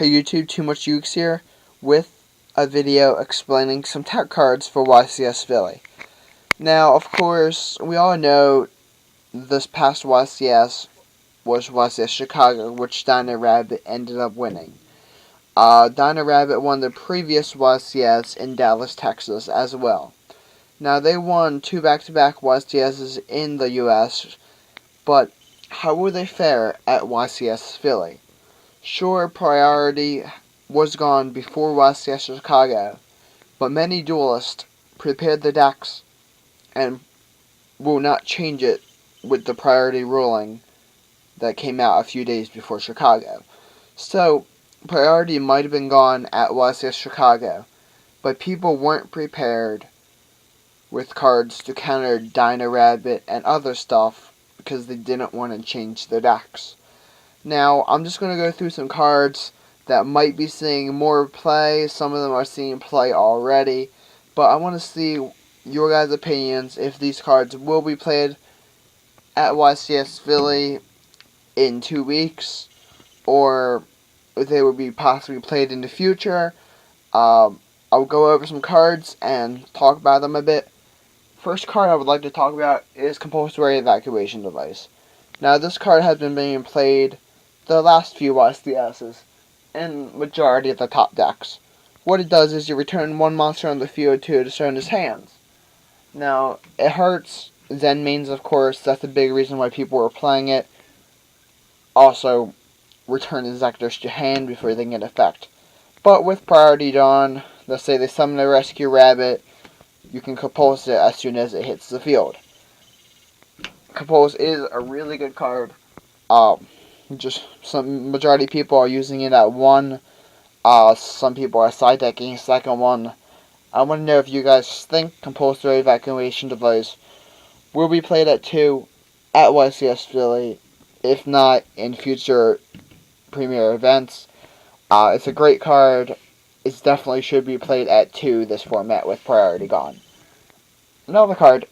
Hey YouTube, Too Much Ukes here with a video explaining some tech cards for YCS Philly. Now, of course, we all know this past YCS was YCS Chicago, which Dino Rabbit ended up winning. Dino Rabbit won the previous YCS in Dallas, Texas as well. Now, they won 2 back-to-back YCSs in the US, but how will they fare at YCS Philly? Sure, priority was gone before YCS Chicago, but many duelists prepared the decks and will not change it with the priority ruling that came out a few days before Chicago. So, priority might have been gone at YCS Chicago, but people weren't prepared with cards to counter Dino Rabbit and other stuff because they didn't want to change their decks. Now, I'm just going to go through some cards that might be seeing more play. Some of them are seeing play already. But I want to see your guys' opinions if these cards will be played at YCS Philly in 2 weeks, or if they will be possibly played in the future. I'll go over some cards and talk about them a bit. First card I would like to talk about is Compulsory Evacuation Device. Now, this card has been being played the last few YCSs in majority of the top decks. What it does is you return one monster on the field to Destroyer's hands. Now, it hurts Zen mains, of course. That's a big reason why people were playing it. Also, return Inzectors to hand before they get effect. But with Priority Dawn, let's say they summon a Rescue Rabbit, you can compulse it as soon as it hits the field. Compulse is a really good card. Just some majority of people are using it at 1. Some people are side decking second one. I want to know if you guys think Compulsory Evacuation Device will be played at 2 at YCS Philly, if not in future premier events. It's a great card. It definitely should be played at 2 this format with priority gone. Another card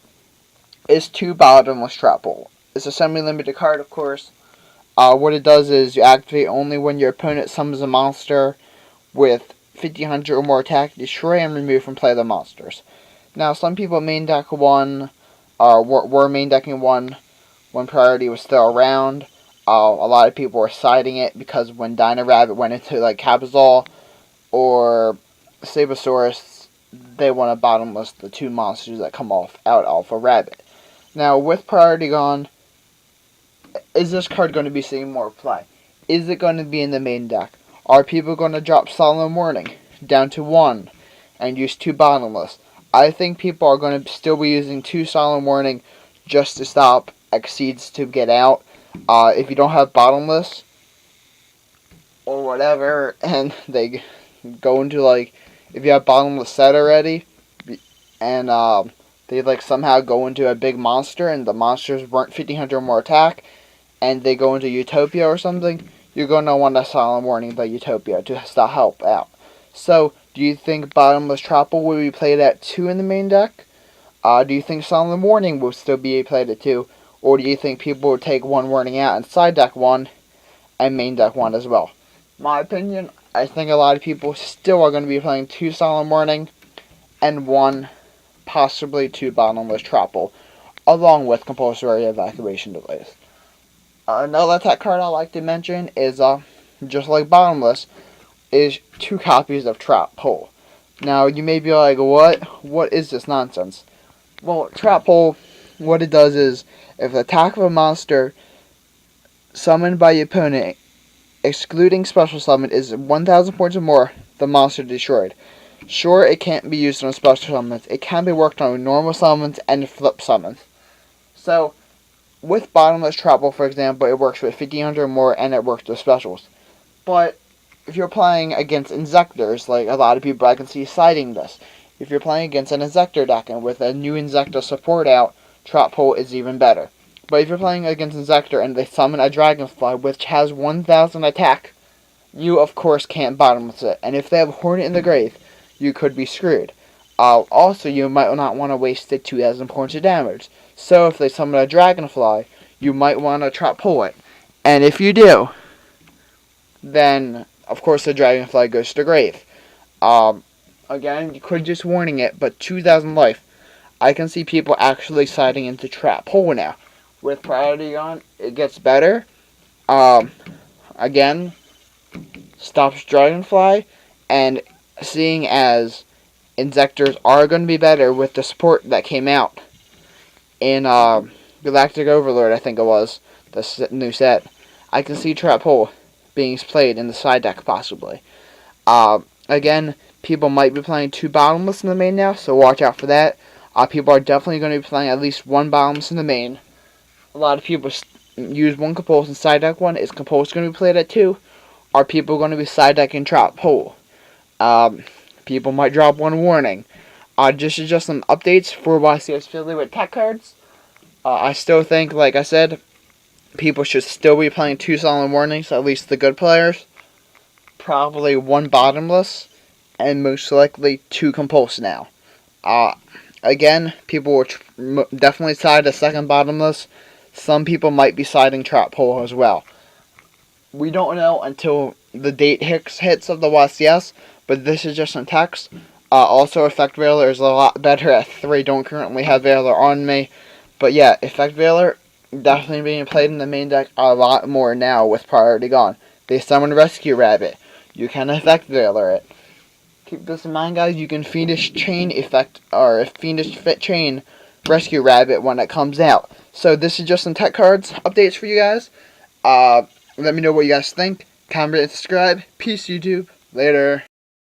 is 2 Bottomless Trap Hole. It's a semi-limited card, of course. What it does is you activate only when your opponent summons a monster with 1500 or more attack, destroy and remove from play the monsters. Now, some people main deck 1, were main decking 1 when priority was still around. A lot of people were siding it because when Dino Rabbit went into like Cabazol or Sabosaurus, they want to bottomless the 2 monsters that come out Alpha Rabbit. Now, with priority gone, is this card going to be seeing more play? Is it going to be in the main deck? Are people going to drop Solemn Warning down to 1 and use 2 Bottomless? I think people are going to still be using 2 Solemn Warning just to stop Exceeds to get out. If you don't have Bottomless or whatever, and they go into like, if you have Bottomless set already, and they like somehow go into a big monster and the monsters weren't 1500 or more attack, and they go into Utopia or something, you're going to want a Solemn Warning the Utopia to stop help out. So, do you think Bottomless Trap Hole will be played at 2 in the main deck? Do you think Solemn Warning will still be played at 2? Or do you think people will take 1 warning out and side deck 1 and main deck 1 as well? My opinion, I think a lot of people still are going to be playing 2 Solemn Warning and 1, possibly 2 Bottomless Trap Hole, along with Compulsory Evacuation Device. Another tech card I like to mention is, just like Bottomless, is 2 copies of Trap Hole. Now, you may be like, what? What is this nonsense? Well, Trap Hole, what it does is, if the attack of a monster summoned by your opponent, excluding special summon, is 1000 points or more, the monster destroyed. Sure, it can't be used on special summons. It can be worked on with normal summons and flip summons. So, with Bottomless Trap Hole, for example, it works with 1500 or more, and it works with specials. But if you're playing against Inzectors, like a lot of people I can see citing this, if you're playing against an Inzector deck and with a new Inzector support out, Trap Hole is even better. But if you're playing against Inzector and they summon a Dragonfly which has 1000 attack, you of course can't bottomless it. And if they have Hornet in the Grave, you could be screwed. Also, you might not want to waste the 2000 points of damage. So if they summon a Dragonfly, you might want to Trap Hole it. And if you do, then of course, the Dragonfly goes to the grave. Again, you could just warning it, but 2,000 life. I can see people actually siding into Trap Hole now. With priority on, it gets better. Again, stops Dragonfly, and seeing as Injectors are going to be better with the support that came out in Galactic Overlord, I think it was, the new set, I can see Trap Hole being played in the side deck possibly. Again, people might be playing 2 Bottomless in the main now, so watch out for that. People are definitely going to be playing at least 1 Bottomless in the main. A lot of people use 1 Compulse and side deck 1. Is Compulse going to be played at 2? Are people going to be side decking Trap Hole? People might drop 1 warning. Just some updates for YCS Philly with tech cards. I still think, like I said, people should still be playing 2 solid warnings, at least the good players. Probably 1 bottomless, and most likely 2 compulse now. Again, people will definitely side a second bottomless. Some people might be siding Trap Hole as well. We don't know until the date hits of the YCS, but this is just some text. Also, Effect Veiler is a lot better at 3. Don't currently have Veiler on me. But yeah, Effect Veiler definitely being played in the main deck a lot more now with priority gone. They summon Rescue Rabbit. You can Effect Veiler it. Keep this in mind, guys. You can Fiendish Chain Effect, or Fiendish Fit Chain Rescue Rabbit when it comes out. So this is just some tech cards updates for you guys. Let me know what you guys think. Comment and subscribe. Peace, YouTube. Later.